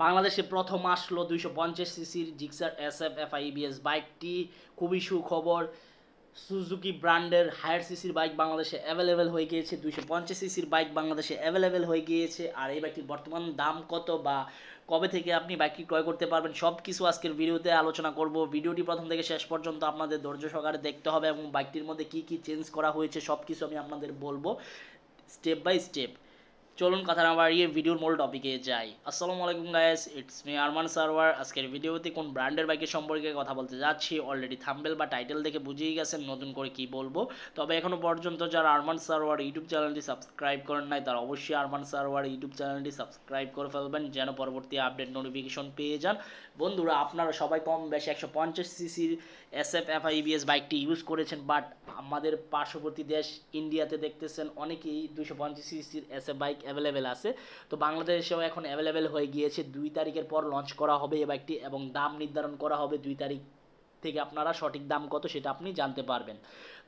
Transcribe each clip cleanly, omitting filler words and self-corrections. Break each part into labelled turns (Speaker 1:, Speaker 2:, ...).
Speaker 1: বাংলাদেশে প্রথম আসলো 250 সিসির জিক্সার এসএফ এফআই ইবিএস বাইকটি। খুবই সুখবর, সুজুকি ব্র্যান্ডের হায়ার সিসির বাইক বাংলাদেশে অ্যাভেলেবেল হয়ে গিয়েছে। 250 সিসির বাইক বাংলাদেশে অ্যাভেলেবেল হয়ে গিয়েছে। আর এই বাইকটির বর্তমান দাম কত বা কবে থেকে আপনি বাইকটি ক্রয় করতে পারবেন সব কিছু আজকের ভিডিওতে আলোচনা করব। ভিডিওটি প্রথম থেকে শেষ পর্যন্ত আপনাদের ধৈর্য সহকারে দেখতে হবে এবং বাইকটির মধ্যে কি কি চেঞ্জ করা হয়েছে সব কিছু আমি আপনাদের বলবো স্টেপ বাই স্টেপ। চলুন কথা না বাড়িয়ে ভিডিওর মূল টপিকে যাই। আসসালামু আলাইকুম guys, it's me Arman Sarwar. আজকের ভিডিওতে কোন ব্র্যান্ডের বাইকের সম্পর্কে কথা বলতে যাচ্ছি অলরেডি থাম্বনেল বা টাইটেল দেখে বুঝেই গেছেন নতুন করে কি বলবো। তবে এখনও পর্যন্ত যারা আরমান সারওয়ার ইউটিউব চ্যানেলটি সাবস্ক্রাইব করেন নাই তারা অবশ্যই আরমান সারওয়ার ইউটিউব চ্যানেলটি সাবস্ক্রাইব করে ফেলবেন যেন পরবর্তী আপডেট নোটিফিকেশন পেয়ে যান। বন্ধুরা, আপনারা সবাই কম বেশি 150 সিসির এসএফ এফআই ইবিএস বাইকটি ইউজ করেছেন, বাট আমাদের পার্শ্ববর্তী দেশ ইন্ডিয়াতে দেখতেছেন অনেকেই 250 সিসির এসএফ বাইক অ্যাভেলেবেল আছে। তো বাংলাদেশেও এখন অ্যাভেলেবেল হয়ে গিয়েছে। 2 তারিখের পর লঞ্চ করা হবে এই বাইকটি এবং দাম নির্ধারণ করা হবে 2 তারিখ থেকে। আপনারা সঠিক দাম কত সেটা আপনি জানতে পারবেন।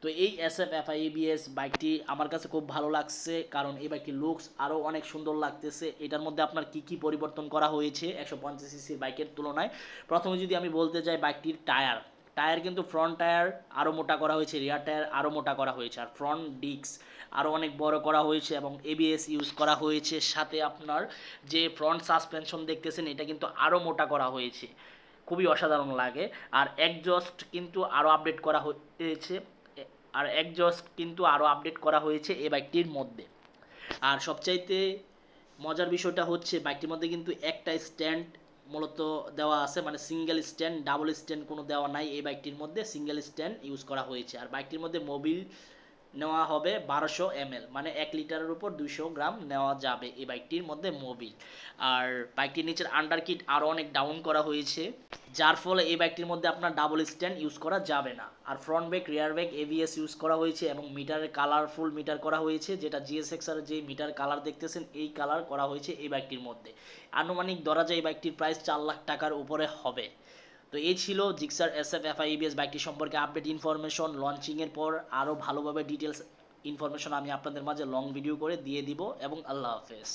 Speaker 1: তো এই এসএফ এফআই ইবিএস বাইকটি আমার কাছে খুব ভালো লাগছে, কারণ এই বাইকটির লুকস আরও অনেক সুন্দর লাগতেছে। এটার মধ্যে আপনার কি কি পরিবর্তন করা হয়েছে 150 সিসির বাইকের তুলনায়। প্রথমে যদি আমি বলতে যাই, বাইকটির টায়ার কিন্তু ফ্রন্ট টায়ার আরও মোটা করা হয়েছে, রিয়ার টায়ার আরও মোটা করা হয়েছে, আর ফ্রন্ট ডিস্ক আরও অনেক বড় করা হয়েছে এবং এবিএস ইউজ করা হয়েছে। সাথে আপনার যে ফ্রন্ট সাসপেনশন দেখতেছেন এটা কিন্তু আরও মোটা করা হয়েছে, খুবই অসাধারণ লাগে। আর একজস্ট কিন্তু আরও আপডেট করা হয়েছে এই বাইকটির মধ্যে। আর সবচাইতে মজার বিষয়টা হচ্ছে বাইকটির মধ্যে কিন্তু একটা স্ট্যান্ড মূলত দেওয়া আছে, মানে সিঙ্গেল স্ট্যান্ড, ডাবল স্ট্যান্ড কোনো দেওয়া নাই। এই বাইকটির মধ্যে সিঙ্গেল স্ট্যান্ড ইউজ করা হয়েছে। আর বাইকটির মধ্যে মোবিল নেওয়া হবে 1200 ml, মানে 1 লিটারের উপর 200 গ্রাম নেওয়া যাবে এই বাইকটির মধ্যে মোবিল। আর বাইকটির নিচের আন্ডার কিট আরও অনেক ডাউন করা হয়েছে, যার ফলে এই বাইকটির মধ্যে আপনার ডাবল স্ট্যান্ড ইউজ করা যাবে না। আর ফ্রন্ট ব্রেক, রিয়ার ব্রেক এবিএস ইউজ করা হয়েছে এবং মিটারের কালারফুল মিটার করা হয়েছে, যেটা জিএসএক্সআর যে মিটার কালার দেখতেছেন এই কালার করা হয়েছে এই বাইকটির মধ্যে। আনুমানিক ধরা যায় এই বাইকটির প্রাইস 4 লাখ টাকার উপরে হবে। তো এই ছিল জিক্সার এসএফ এফআই ইবিএস বাইকটি সম্পর্কে আপডেট ইনফরমেশন। লঞ্চিংয়ের পর আরও ভালোভাবে ডিটেলস ইনফরমেশন আমি আপনাদের মাঝে লং ভিডিও করে দিয়ে দিব এবং আল্লাহ হাফেজ।